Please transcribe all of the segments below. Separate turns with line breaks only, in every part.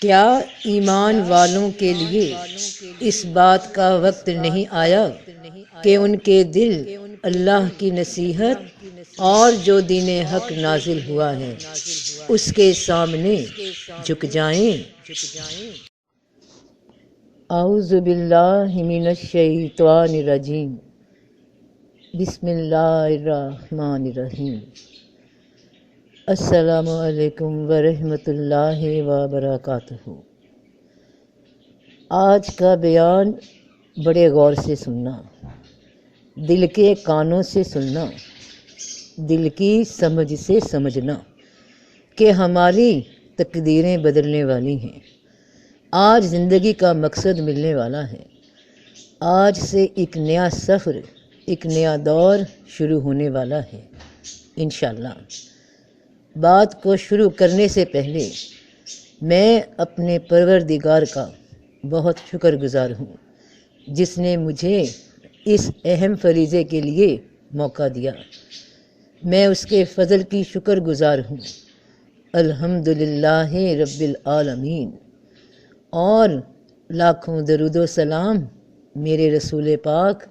کیا ایمان والوں کے لیے اس بات کا وقت نہیں آیا کہ ان کے دل اللہ کی نصیحت اور جو دین حق نازل ہوا ہے اس کے سامنے جھک جائیں؟ اعوذ باللہ من الشیطان الرجیم، بسم اللہ الرحمن الرحیم۔ السلام علیکم ورحمۃ اللہ وبرکاتہ۔ آج کا بیان بڑے غور سے سننا، دل کے کانوں سے سننا، دل کی سمجھ سے سمجھنا کہ ہماری تقدیریں بدلنے والی ہیں۔ آج زندگی کا مقصد ملنے والا ہے۔ آج سے ایک نیا سفر، ایک نیا دور شروع ہونے والا ہے انشاءاللہ۔ بات کو شروع کرنے سے پہلے میں اپنے پروردگار کا بہت شکر گزار ہوں جس نے مجھے اس اہم فریضے کے لیے موقع دیا۔ میں اس کے فضل کی شکر گزار ہوں، الحمدللہ رب العالمین۔ اور لاکھوں درود و سلام میرے رسول پاک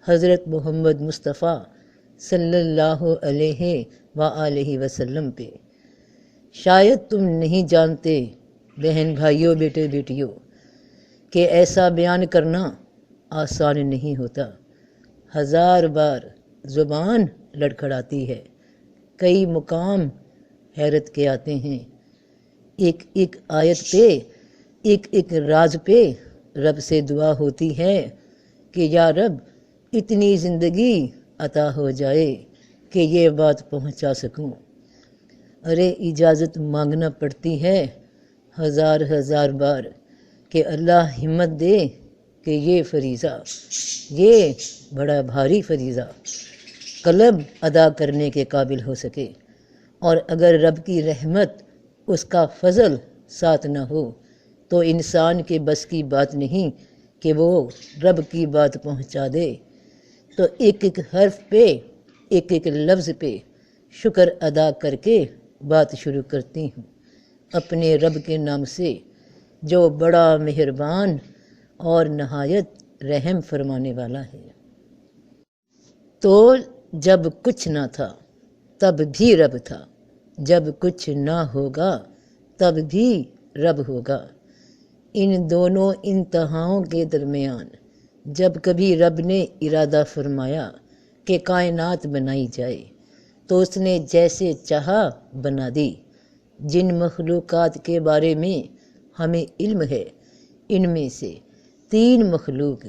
حضرت محمد مصطفیٰ صلی اللہ علیہ وآلہ وسلم پہ۔ شاید تم نہیں جانتے بہن بھائیوں، بیٹے بیٹیوں، کہ ایسا بیان کرنا آسان نہیں ہوتا۔ ہزار بار زبان لڑکھڑاتی ہے، کئی مقام حیرت کے آتے ہیں، ایک ایک آیت پہ، ایک ایک راز پہ رب سے دعا ہوتی ہے کہ یا رب اتنی زندگی عطا ہو جائے کہ یہ بات پہنچا سکوں۔ ارے اجازت مانگنا پڑتی ہے ہزار ہزار بار کہ اللہ ہمت دے کہ یہ فریضہ، یہ بڑا بھاری فریضہ قلب ادا کرنے کے قابل ہو سکے۔ اور اگر رب کی رحمت، اس کا فضل ساتھ نہ ہو تو انسان کے بس کی بات نہیں کہ وہ رب کی بات پہنچا دے۔ تو ایک ایک حرف پہ، ایک ایک لفظ پہ شکر ادا کر کے بات شروع کرتی ہوں، اپنے رب کے نام سے جو بڑا مہربان اور نہایت رحم فرمانے والا ہے۔ تو جب کچھ نہ تھا تب بھی رب تھا، جب کچھ نہ ہوگا تب بھی رب ہوگا۔ ان دونوں انتہاؤں کے درمیان جب کبھی رب نے ارادہ فرمایا کہ کائنات بنائی جائے تو اس نے جیسے چاہا بنا دی۔ جن مخلوقات کے بارے میں ہمیں علم ہے، ان میں سے 3 مخلوق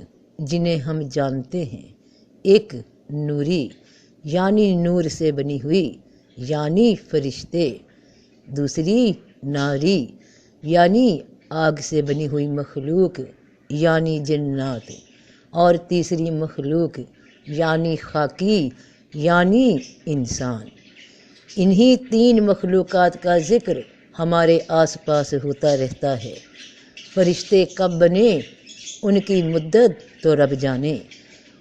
جنہیں ہم جانتے ہیں، ایک نوری یعنی نور سے بنی ہوئی یعنی فرشتے، دوسری ناری یعنی آگ سے بنی ہوئی مخلوق یعنی جنات، اور تیسری مخلوق یعنی خاکی یعنی انسان۔ انہی 3 مخلوقات کا ذکر ہمارے آس پاس ہوتا رہتا ہے۔ فرشتے کب بنے، ان کی مدت تو رب جانے،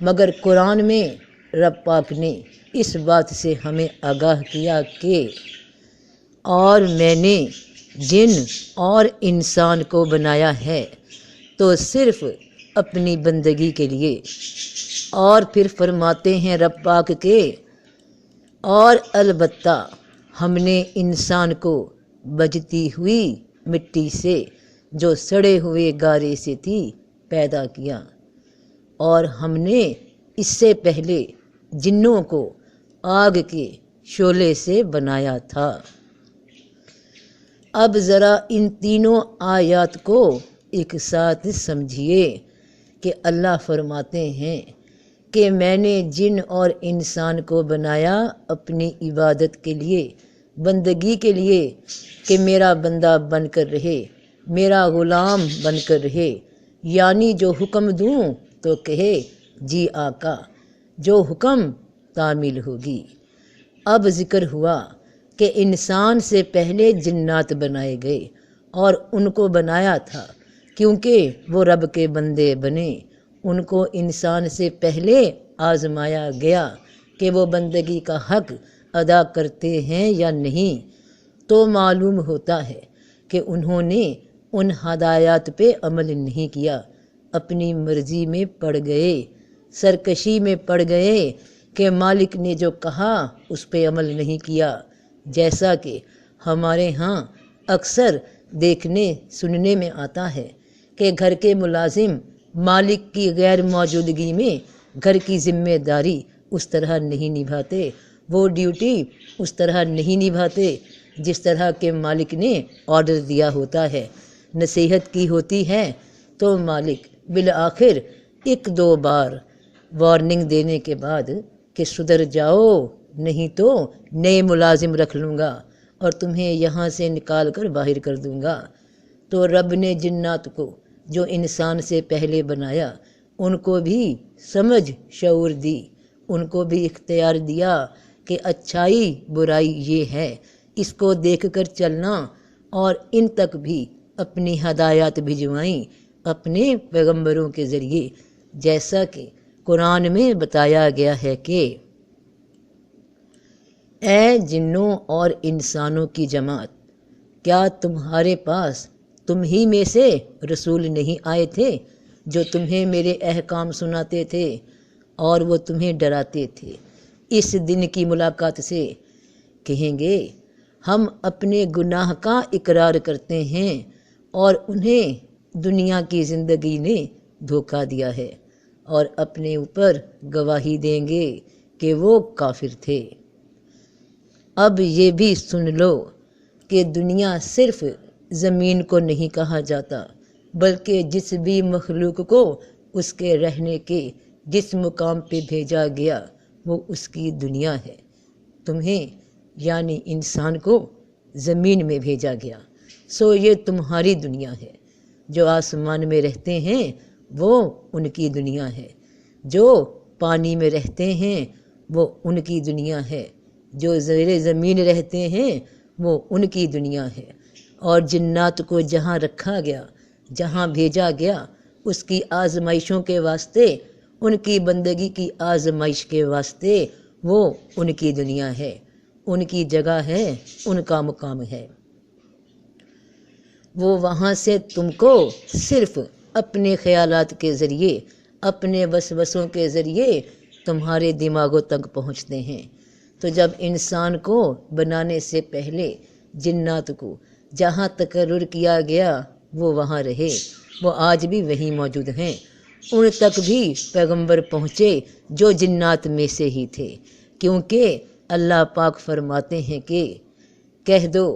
مگر قرآن میں رب پاک نے اس بات سے ہمیں آگاہ کیا کہ اور میں نے جن اور انسان کو بنایا ہے تو صرف اپنی بندگی کے لیے۔ اور پھر فرماتے ہیں رب پاک کے اور البتہ ہم نے انسان کو بجتی ہوئی مٹی سے جو سڑے ہوئے گارے سے تھی پیدا کیا، اور ہم نے اس سے پہلے جنوں کو آگ کے شعلے سے بنایا تھا۔ اب ذرا ان تینوں آیات کو ایک ساتھ سمجھیے کہ اللہ فرماتے ہیں کہ میں نے جن اور انسان کو بنایا اپنی عبادت کے لیے، بندگی کے لیے، کہ میرا بندہ بن کر رہے، میرا غلام بن کر رہے، یعنی جو حکم دوں تو کہے جی آقا، جو حکم تعمیل ہوگی۔ اب ذکر ہوا کہ انسان سے پہلے جنات بنائے گئے اور ان کو بنایا تھا کیونکہ وہ رب کے بندے بنے۔ ان کو انسان سے پہلے آزمایا گیا کہ وہ بندگی کا حق ادا کرتے ہیں یا نہیں، تو معلوم ہوتا ہے کہ انہوں نے ان ہدایات پہ عمل نہیں کیا، اپنی مرضی میں پڑ گئے، سرکشی میں پڑ گئے کہ مالک نے جو کہا اس پہ عمل نہیں کیا۔ جیسا کہ ہمارے ہاں اکثر دیکھنے سننے میں آتا ہے کہ گھر کے ملازم مالک کی غیر موجودگی میں گھر کی ذمہ داری اس طرح نہیں نبھاتے، وہ ڈیوٹی اس طرح نہیں نبھاتے جس طرح کے مالک نے آرڈر دیا ہوتا ہے۔ نصیحت کی ہوتی ہے تو مالک بالآخر 1-2 بار وارننگ دینے کے بعد کہ سدھر جاؤ نہیں تو نئے ملازم رکھ لوں گا اور تمہیں یہاں سے نکال کر باہر کر دوں گا۔ تو رب نے جنات کو جو انسان سے پہلے بنایا ان کو بھی سمجھ شعور دی، ان کو بھی اختیار دیا کہ اچھائی برائی یہ ہے، اس کو دیکھ کر چلنا، اور ان تک بھی اپنی ہدایات بھجوائیں اپنے پیغمبروں کے ذریعے، جیسا کہ قرآن میں بتایا گیا ہے کہ اے جنوں اور انسانوں کی جماعت، کیا تمہارے پاس تم ہی میں سے رسول نہیں آئے تھے جو تمہیں میرے احکام سناتے تھے اور وہ تمہیں ڈراتے تھے اس دن کی ملاقات سے؟ کہیں گے ہم اپنے گناہ کا اقرار کرتے ہیں اور انہیں دنیا کی زندگی نے دھوکہ دیا ہے، اور اپنے اوپر گواہی دیں گے کہ وہ کافر تھے۔ اب یہ بھی سن لو کہ دنیا صرف زمین کو نہیں کہا جاتا، بلکہ جس بھی مخلوق کو اس کے رہنے کے جس مقام پہ بھیجا گیا وہ اس کی دنیا ہے۔ تمہیں یعنی انسان کو زمین میں بھیجا گیا، سو یہ تمہاری دنیا ہے۔ جو آسمان میں رہتے ہیں وہ ان کی دنیا ہے، جو پانی میں رہتے ہیں وہ ان کی دنیا ہے، جو زیر زمین رہتے ہیں وہ ان کی دنیا ہے، اور جنات کو جہاں رکھا گیا، جہاں بھیجا گیا اس کی آزمائشوں کے واسطے، ان کی بندگی کی آزمائش کے واسطے وہ ان کی دنیا ہے، ان کی جگہ ہے، ان کا مقام ہے۔ وہ وہاں سے تم کو صرف اپنے خیالات کے ذریعے، اپنے وسوسوں کے ذریعے تمہارے دماغوں تک پہنچتے ہیں۔ تو جب انسان کو بنانے سے پہلے جنات کو جہاں تقرر کیا گیا وہ وہاں رہے، وہ آج بھی وہیں موجود ہیں۔ ان تک بھی پیغمبر پہنچے جو جنات میں سے ہی تھے، کیونکہ اللہ پاک فرماتے ہیں کہ کہہ دو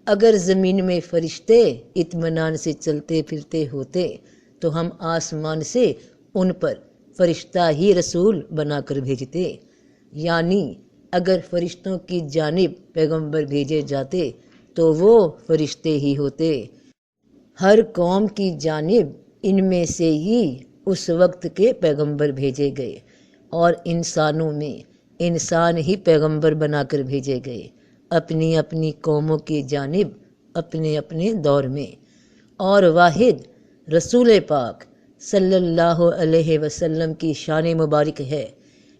اگر زمین میں فرشتے اطمینان سے چلتے پھرتے ہوتے تو ہم آسمان سے ان پر فرشتہ ہی رسول بنا کر بھیجتے، یعنی اگر فرشتوں کی جانب پیغمبر بھیجے جاتے تو وہ فرشتے ہی ہوتے۔ ہر قوم کی جانب ان میں سے ہی اس وقت کے پیغمبر بھیجے گئے، اور انسانوں میں انسان ہی پیغمبر بنا کر بھیجے گئے اپنی اپنی قوموں کی جانب اپنے اپنے دور میں۔ اور واحد رسول پاک صلی اللہ علیہ وسلم کی شان مبارک ہے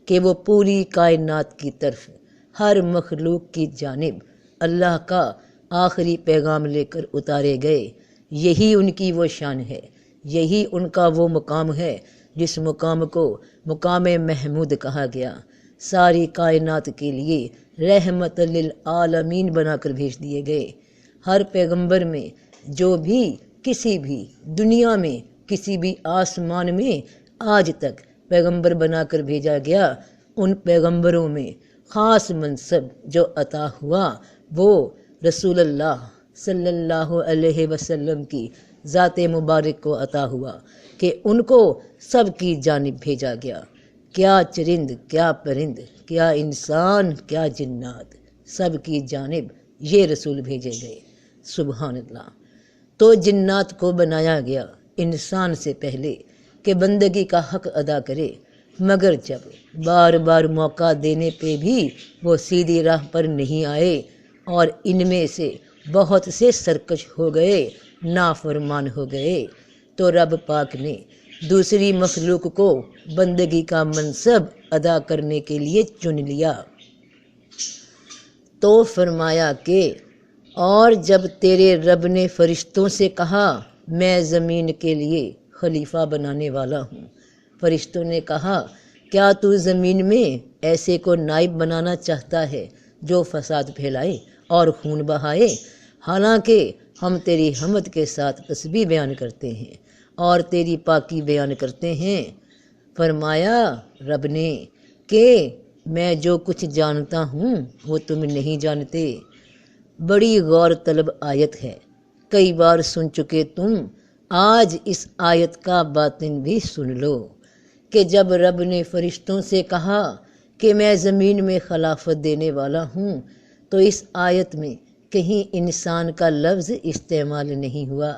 کہ وہ پوری کائنات کی طرف ہر مخلوق کی جانب اللہ کا آخری پیغام لے کر اتارے گئے۔ یہی ان کی وہ شان ہے، یہی ان کا وہ مقام ہے جس مقام کو مقام محمود کہا گیا۔ ساری کائنات کے لیے رحمت للعالمین بنا کر بھیج دیے گئے۔ ہر پیغمبر میں جو بھی کسی بھی دنیا میں کسی بھی آسمان میں آج تک پیغمبر بنا کر بھیجا گیا، ان پیغمبروں میں خاص منصب جو عطا ہوا وہ رسول اللہ صلی اللہ علیہ وسلم کی ذات مبارک کو عطا ہوا کہ ان کو سب کی جانب بھیجا گیا۔ کیا چرند، کیا پرند، کیا انسان، کیا جنات، سب کی جانب یہ رسول بھیجے گئے۔ سبحان اللہ۔ تو جنات کو بنایا گیا انسان سے پہلے کہ بندگی کا حق ادا کرے، مگر جب بار بار موقع دینے پہ بھی وہ سیدھی راہ پر نہیں آئے اور ان میں سے بہت سے سرکش ہو گئے، نافرمان ہو گئے، تو رب پاک نے دوسری مخلوق کو بندگی کا منصب ادا کرنے کے لیے چن لیا۔ تو فرمایا کہ اور جب تیرے رب نے فرشتوں سے کہا میں زمین کے لیے خلیفہ بنانے والا ہوں، فرشتوں نے کہا کیا تو زمین میں ایسے کو نائب بنانا چاہتا ہے جو فساد پھیلائے اور خون بہائے؟ حالانکہ ہم تیری حمد کے ساتھ تسبیح بیان کرتے ہیں اور تیری پاکی بیان کرتے ہیں۔ فرمایا رب نے کہ میں جو کچھ جانتا ہوں وہ تم نہیں جانتے۔ بڑی غور طلب آیت ہے، کئی بار سن چکے تم، آج اس آیت کا باطن بھی سن لو کہ جب رب نے فرشتوں سے کہا کہ میں زمین میں خلافت دینے والا ہوں، تو اس آیت میں کہیں انسان کا لفظ استعمال نہیں ہوا،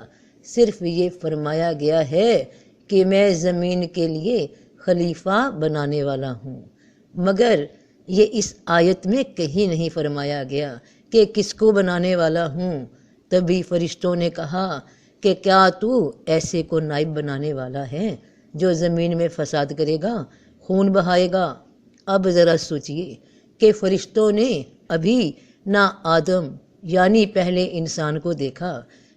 صرف یہ فرمایا گیا ہے کہ میں زمین کے لیے خلیفہ بنانے والا ہوں، مگر یہ اس آیت میں کہیں نہیں فرمایا گیا کہ کس کو بنانے والا ہوں۔ تبھی فرشتوں نے کہا کہ کیا تو ایسے کو نائب بنانے والا ہے جو زمین میں فساد کرے گا، خون بہائے گا؟ اب ذرا سوچئے کہ فرشتوں نے ابھی نہ آدم یعنی پہلے انسان کو دیکھا،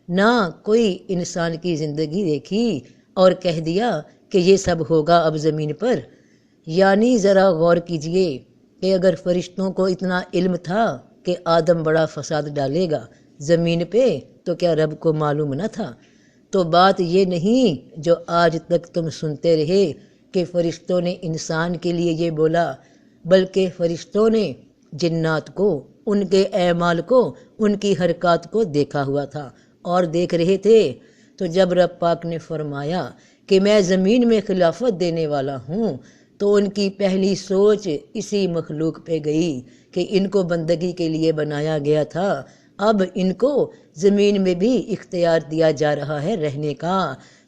نہ کوئی انسان کی زندگی دیکھی اور کہہ دیا کہ یہ سب ہوگا اب زمین پر۔ یعنی ذرا غور کیجئے کہ اگر فرشتوں کو اتنا علم تھا کہ آدم بڑا فساد ڈالے گا زمین پہ، تو کیا رب کو معلوم نہ تھا؟ تو بات یہ نہیں جو آج تک تم سنتے رہے کہ فرشتوں نے انسان کے لیے یہ بولا، بلکہ فرشتوں نے جنات کو، ان کے اعمال کو، ان کی حرکات کو دیکھا ہوا تھا اور دیکھ رہے تھے۔ تو جب رب پاک نے فرمایا کہ میں زمین میں خلافت دینے والا ہوں، تو ان کی پہلی سوچ اسی مخلوق پہ گئی کہ ان کو بندگی کے لیے بنایا گیا تھا، اب ان کو زمین میں بھی اختیار دیا جا رہا ہے رہنے کا،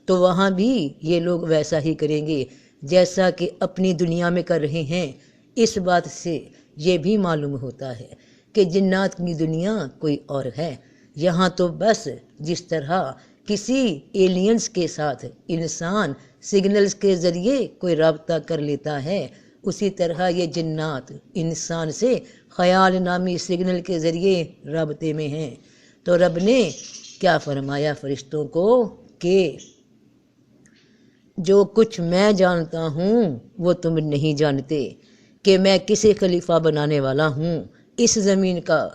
تو وہاں بھی یہ لوگ ویسا ہی کریں گے جیسا کہ اپنی دنیا میں کر رہے ہیں۔ اس بات سے یہ بھی معلوم ہوتا ہے کہ جنات کی دنیا کوئی اور ہے۔ یہاں تو بس جس طرح کسی ایلینز کے ساتھ انسان سگنلز کے ذریعے کوئی رابطہ کر لیتا ہے، اسی طرح یہ جنات انسان سے خیال نامی سگنل کے ذریعے رابطے میں ہیں۔ تو رب نے کیا فرمایا فرشتوں کو کہ جو کچھ میں جانتا ہوں وہ تم نہیں جانتے، کہ میں کسے خلیفہ بنانے والا ہوں اس زمین کا۔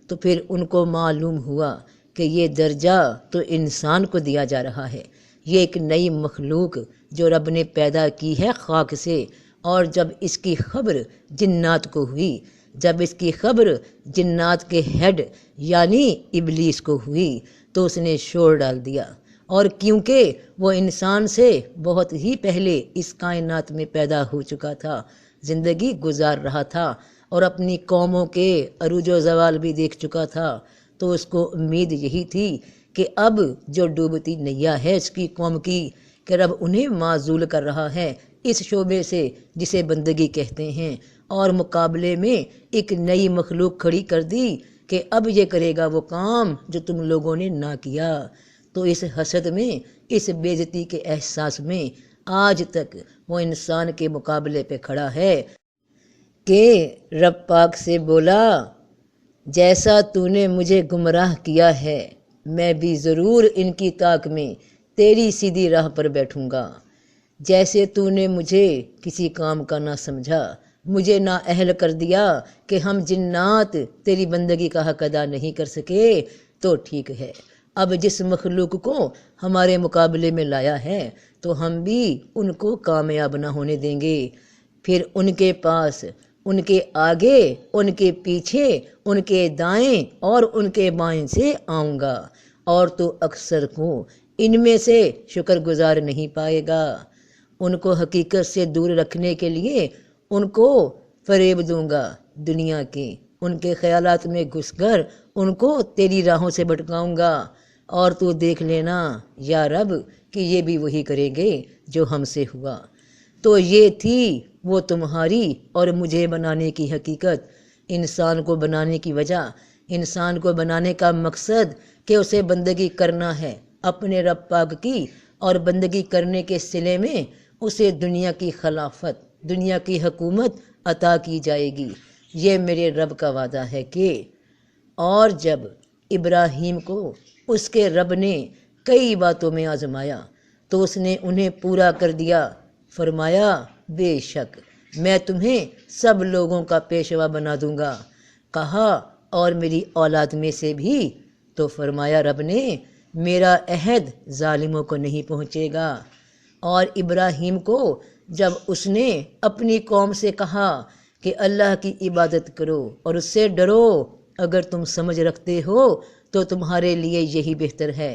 تو پھر ان کو معلوم ہوا کہ یہ درجہ تو انسان کو دیا جا رہا ہے، یہ ایک نئی مخلوق جو رب نے پیدا کی ہے خاک سے، اور جب اس کی خبر جنات کو ہوئی، جب اس کی خبر جنات کے ہیڈ یعنی ابلیس کو ہوئی، تو اس نے شور ڈال دیا، اور کیونکہ وہ انسان سے بہت ہی پہلے اس کائنات میں پیدا ہو چکا تھا، زندگی گزار رہا تھا اور اپنی قوموں کے عروج و زوال بھی دیکھ چکا تھا، تو اس کو امید یہی تھی کہ اب جو ڈوبتی نیا ہے اس کی قوم کی، کہ رب انہیں معزول کر رہا ہے اس شعبے سے جسے بندگی کہتے ہیں، اور مقابلے میں ایک نئی مخلوق کھڑی کر دی کہ اب یہ کرے گا وہ کام جو تم لوگوں نے نہ کیا۔ تو اس حسد میں، اس بے عزتی کے احساس میں آج تک وہ انسان کے مقابلے پہ کھڑا ہے کہ رب پاک سے بولا جیسا تو نے مجھے گمراہ کیا ہے، میں بھی ضرور ان کی طاق میں تیری سیدھی راہ پر بیٹھوں گا۔ جیسے تو نے مجھے کسی کام کا نہ سمجھا، مجھے نہ اہل کر دیا کہ ہم جنات تیری بندگی کا حق ادا نہیں کر سکے، تو ٹھیک ہے، اب جس مخلوق کو ہمارے مقابلے میں لایا ہے تو ہم بھی ان کو کامیاب نہ ہونے دیں گے۔ پھر ان کے پاس، ان کے آگے، ان کے پیچھے، ان کے دائیں اور ان کے بائیں سے آؤں گا، اور تو اکثر کو ان میں سے شکر گزار نہیں پائے گا۔ ان کو حقیقت سے دور رکھنے کے لیے ان کو فریب دوں گا دنیا کے، ان کے خیالات میں گھس کر ان کو تیری راہوں سے بھٹکاؤں گا، اور تو دیکھ لینا یا رب کہ یہ بھی وہی کریں گے جو ہم سے ہوا۔ تو یہ تھی وہ تمہاری اور مجھے بنانے کی حقیقت، انسان کو بنانے کی وجہ، انسان کو بنانے کا مقصد کہ اسے بندگی کرنا ہے اپنے رب پاک کی، اور بندگی کرنے کے صلے میں اسے دنیا کی خلافت، دنیا کی حکومت عطا کی جائے گی۔ یہ میرے رب کا وعدہ ہے کہ اور جب ابراہیم کو اس کے رب نے کئی باتوں میں آزمایا تو اس نے انہیں پورا کر دیا۔ فرمایا بے شک میں تمہیں سب لوگوں کا پیشوا بنا دوں گا۔ کہا اور میری اولاد میں سے بھی؟ تو فرمایا رب نے میرا عہد ظالموں کو نہیں پہنچے گا۔ اور ابراہیم کو جب اس نے اپنی قوم سے کہا کہ اللہ کی عبادت کرو اور اس سے ڈرو، اگر تم سمجھ رکھتے ہو تو تمہارے لیے یہی بہتر ہے،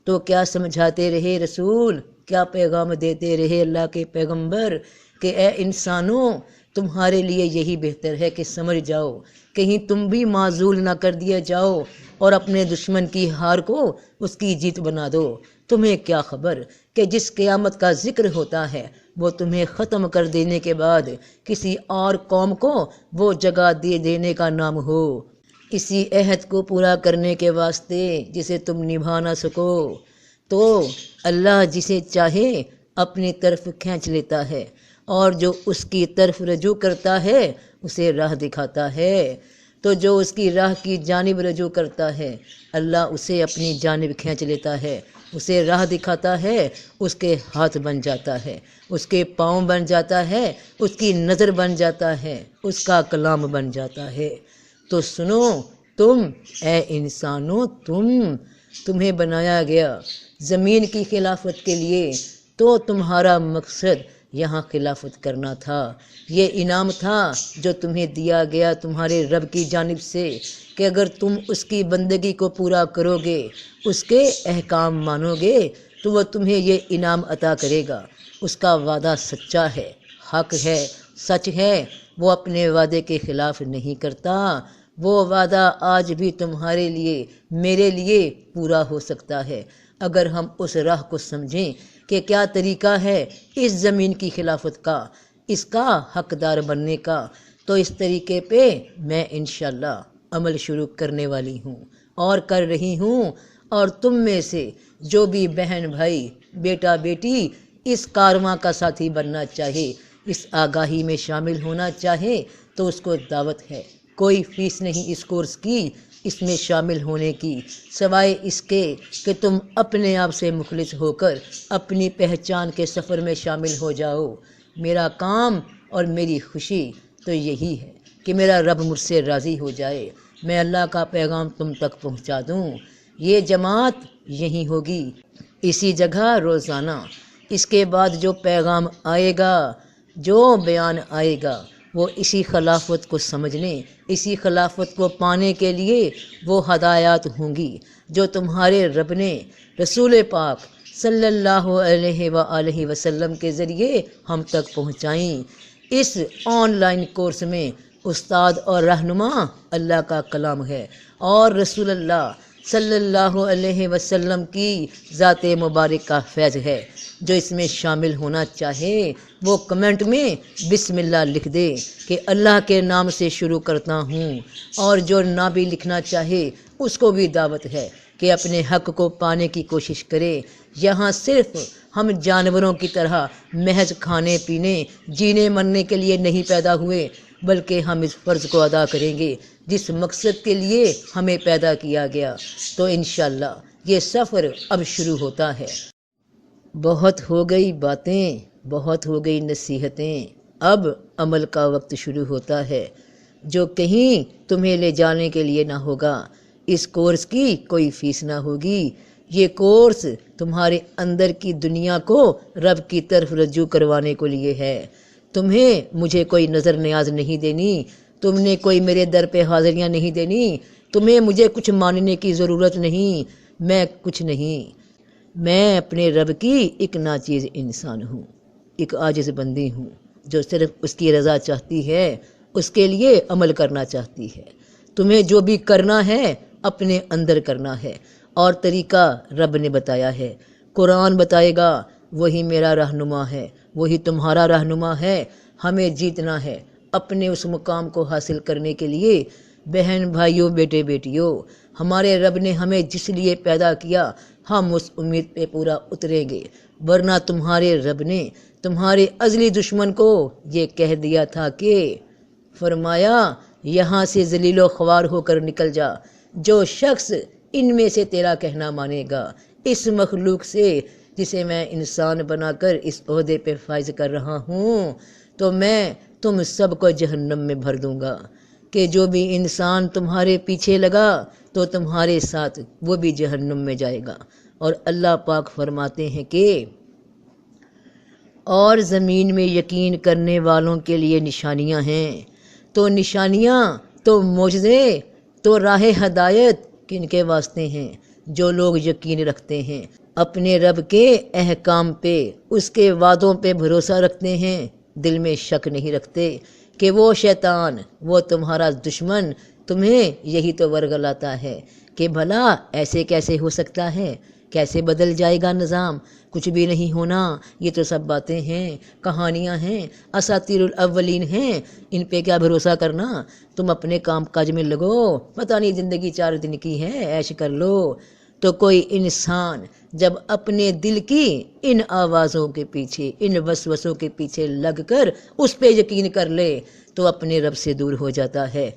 تو کیا سمجھاتے رہے رسول، کیا پیغام دیتے رہے اللہ کے پیغمبر کہ اے انسانوں تمہارے لیے یہی بہتر ہے کہ سمجھ جاؤ، کہیں تم بھی معزول نہ کر دیا جاؤ اور اپنے دشمن کی ہار کو اس کی جیت بنا دو۔ تمہیں کیا خبر کہ جس قیامت کا ذکر ہوتا ہے وہ تمہیں ختم کر دینے کے بعد کسی اور قوم کو وہ جگہ دے دینے کا نام ہو، اسی عہد کو پورا کرنے کے واسطے جسے تم نبھا نہ سکو۔ تو اللہ جسے چاہے اپنی طرف کھینچ لیتا ہے اور جو اس کی طرف رجوع کرتا ہے اسے راہ دکھاتا ہے، تو جو اس کی راہ کی جانب رجوع کرتا ہے اللہ اسے اپنی جانب کھینچ لیتا ہے، اسے راہ دکھاتا ہے، اس کے ہاتھ بن جاتا ہے، اس کے پاؤں بن جاتا ہے، اس کی نظر بن جاتا ہے، اس کا کلام بن جاتا ہے۔ تو سنو تم اے انسانوں، تمہیں بنایا گیا زمین کی خلافت کے لیے، تو تمہارا مقصد یہاں خلافت کرنا تھا۔ یہ انعام تھا جو تمہیں دیا گیا تمہارے رب کی جانب سے کہ اگر تم اس کی بندگی کو پورا کرو گے، اس کے احکام مانو گے تو وہ تمہیں یہ انعام عطا کرے گا۔ اس کا وعدہ سچا ہے، حق ہے، سچ ہے، وہ اپنے وعدے کے خلاف نہیں کرتا۔ وہ وعدہ آج بھی تمہارے لیے، میرے لیے پورا ہو سکتا ہے اگر ہم اس راہ کو سمجھیں کہ کیا طریقہ ہے اس زمین کی خلافت کا، اس کا حقدار بننے کا۔ تو اس طریقے پہ میں انشاءاللہ عمل شروع کرنے والی ہوں اور کر رہی ہوں، اور تم میں سے جو بھی بہن بھائی، بیٹا بیٹی اس کارواں کا ساتھی بننا چاہے، اس آگاہی میں شامل ہونا چاہے تو اس کو دعوت ہے۔ کوئی فیس نہیں اس کورس کی، اس میں شامل ہونے کی، سوائے اس کے کہ تم اپنے آپ سے مخلص ہو کر اپنی پہچان کے سفر میں شامل ہو جاؤ۔ میرا کام اور میری خوشی تو یہی ہے کہ میرا رب مجھ سے راضی ہو جائے، میں اللہ کا پیغام تم تک پہنچا دوں۔ یہ جماعت یہی ہوگی، اسی جگہ روزانہ۔ اس کے بعد جو پیغام آئے گا، جو بیان آئے گا، وہ اسی خلافت کو سمجھنے، اسی خلافت کو پانے کے لیے وہ ہدایات ہوں گی جو تمہارے رب نے رسول پاک صلی اللہ علیہ وآلہ وسلم کے ذریعے ہم تک پہنچائیں۔ اس آن لائن کورس میں استاد اور رہنما اللہ کا کلام ہے اور رسول اللہ صلی اللہ علیہ وسلم کی ذات مبارک کا فیض ہے۔ جو اس میں شامل ہونا چاہے وہ کمنٹ میں بسم اللہ لکھ دے کہ اللہ کے نام سے شروع کرتا ہوں، اور جو نہ بھی لکھنا چاہے اس کو بھی دعوت ہے کہ اپنے حق کو پانے کی کوشش کرے۔ یہاں صرف ہم جانوروں کی طرح محض کھانے پینے، جینے مرنے کے لیے نہیں پیدا ہوئے، بلکہ ہم اس فرض کو ادا کریں گے جس مقصد کے لیے ہمیں پیدا کیا گیا۔ تو انشاءاللہ یہ سفر اب شروع ہوتا ہے۔ بہت ہو گئی باتیں، بہت ہو گئی نصیحتیں، اب عمل کا وقت شروع ہوتا ہے جو کہیں تمہیں لے جانے کے لیے نہ ہوگا۔ اس کورس کی کوئی فیس نہ ہوگی، یہ کورس تمہارے اندر کی دنیا کو رب کی طرف رجوع کروانے کو لیے ہے۔ تمہیں مجھے کوئی نظر نیاز نہیں دینی، تم نے کوئی میرے در پہ حاضریاں نہیں دینی، تمہیں مجھے کچھ ماننے کی ضرورت نہیں، میں کچھ نہیں، میں اپنے رب کی ایک ناچیز انسان ہوں، ایک عاجز بندی ہوں جو صرف اس کی رضا چاہتی ہے، اس کے لیے عمل کرنا چاہتی ہے۔ تمہیں جو بھی کرنا ہے اپنے اندر کرنا ہے، اور طریقہ رب نے بتایا ہے، قرآن بتائے گا، وہی میرا رہنما ہے، وہی تمہارا رہنما ہے۔ ہمیں جیتنا ہے اپنے اس مقام کو حاصل کرنے کے لیے۔ بہن بھائیوں، بیٹے بیٹیوں، ہمارے رب نے ہمیں جس لیے پیدا کیا ہم اس امید پہ پورا اتریں گے، ورنہ تمہارے رب نے تمہارے ازلی دشمن کو یہ کہہ دیا تھا کہ فرمایا یہاں سے ذلیل و خوار ہو کر نکل جا، جو شخص ان میں سے تیرا کہنا مانے گا، اس مخلوق سے جسے میں انسان بنا کر اس عہدے پہ فائز کر رہا ہوں، تو میں تم سب کو جہنم میں بھر دوں گا، کہ جو بھی انسان تمہارے پیچھے لگا تو تمہارے ساتھ وہ بھی جہنم میں جائے گا۔ اور اللہ پاک فرماتے ہیں کہ اور زمین میں یقین کرنے والوں کے لیے نشانیاں ہیں، تو نشانیاں، تو معجزے، تو راہ ہدایت کن کے واسطے ہیں؟ جو لوگ یقین رکھتے ہیں اپنے رب کے احکام پہ، اس کے وعدوں پہ بھروسہ رکھتے ہیں، دل میں شک نہیں رکھتے کہ وہ شیطان، وہ تمہارا دشمن تمہیں یہی تو ورگلاتا ہے کہ بھلا ایسے کیسے ہو سکتا ہے، کیسے بدل جائے گا نظام، کچھ بھی نہیں ہونا، یہ تو سب باتیں ہیں، کہانیاں ہیں، اساطیر الاولین ہیں، ان پہ کیا بھروسہ کرنا، تم اپنے کام کاج میں لگو، پتہ نہیں زندگی 4 دن کی ہے، عیش کر لو۔ تو کوئی انسان جب اپنے دل کی ان آوازوں کے پیچھے، ان وسوسوں کے پیچھے لگ کر اس پہ یقین کر لے تو اپنے رب سے دور ہو جاتا ہے۔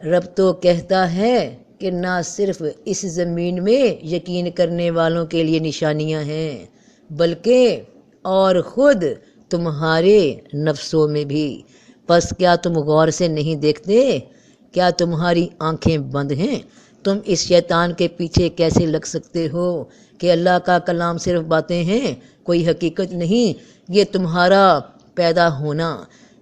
رب تو کہتا ہے کہ نہ صرف اس زمین میں یقین کرنے والوں کے لیے نشانیاں ہیں، بلکہ اور خود تمہارے نفسوں میں بھی۔ پس کیا تم غور سے نہیں دیکھتے؟ کیا تمہاری آنکھیں بند ہیں؟ تم اس شیطان کے پیچھے کیسے لگ سکتے ہو کہ اللہ کا کلام صرف باتیں ہیں، کوئی حقیقت نہیں؟ یہ تمہارا پیدا ہونا،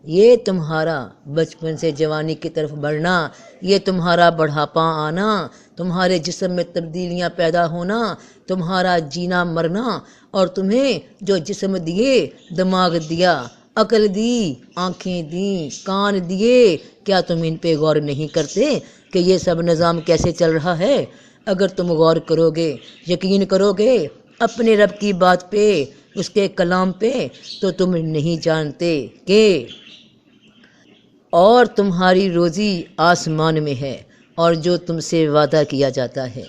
یہ تمہارا بچپن سے جوانی کی طرف بڑھنا، یہ تمہارا بڑھاپا آنا، تمہارے جسم میں تبدیلیاں پیدا ہونا، تمہارا جینا مرنا، اور تمہیں جو جسم دیے، دماغ دیا، عقل دی، آنکھیں دیں، کان دیے، کیا تم ان پہ غور نہیں کرتے کہ یہ سب نظام کیسے چل رہا ہے؟ اگر تم غور کرو گے، یقین کرو گے اپنے رب کی بات پہ، اس کے کلام پہ، تو تم نہیں جانتے کہ اور تمہاری روزی آسمان میں ہے، اور جو تم سے وعدہ کیا جاتا ہے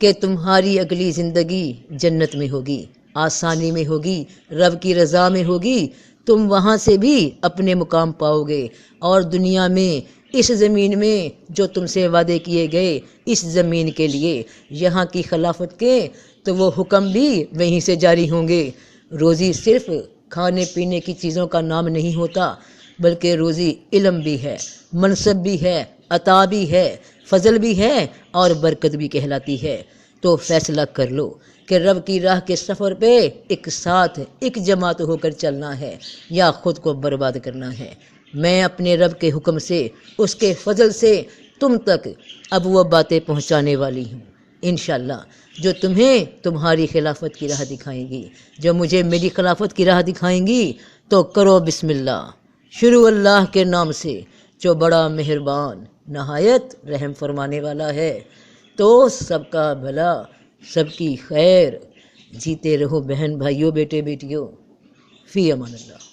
کہ تمہاری اگلی زندگی جنت میں ہوگی، آسانی میں ہوگی، رب کی رضا میں ہوگی، تم وہاں سے بھی اپنے مقام پاؤ گے، اور دنیا میں اس زمین میں جو تم سے وعدے کیے گئے اس زمین کے لیے یہاں کی خلافت کے، تو وہ حکم بھی وہیں سے جاری ہوں گے۔ روزی صرف کھانے پینے کی چیزوں کا نام نہیں ہوتا، بلکہ روزی علم بھی ہے، منصب بھی ہے، عطا بھی ہے، فضل بھی ہے، اور برکت بھی کہلاتی ہے۔ تو فیصلہ کر لو کہ رب کی راہ کے سفر پہ ایک ساتھ، ایک جماعت ہو کر چلنا ہے یا خود کو برباد کرنا ہے۔ میں اپنے رب کے حکم سے، اس کے فضل سے تم تک اب وہ باتیں پہنچانے والی ہوں انشاءاللہ، جو تمہیں تمہاری خلافت کی راہ دکھائیں گی، جو مجھے میری خلافت کی راہ دکھائیں گی۔ تو کرو بسم اللہ، شروع اللہ کے نام سے جو بڑا مہربان نہایت رحم فرمانے والا ہے۔ تو سب کا بھلا، سب کی خیر، جیتے رہو بہن بھائیوں، بیٹے بیٹیوں، فی امان اللہ۔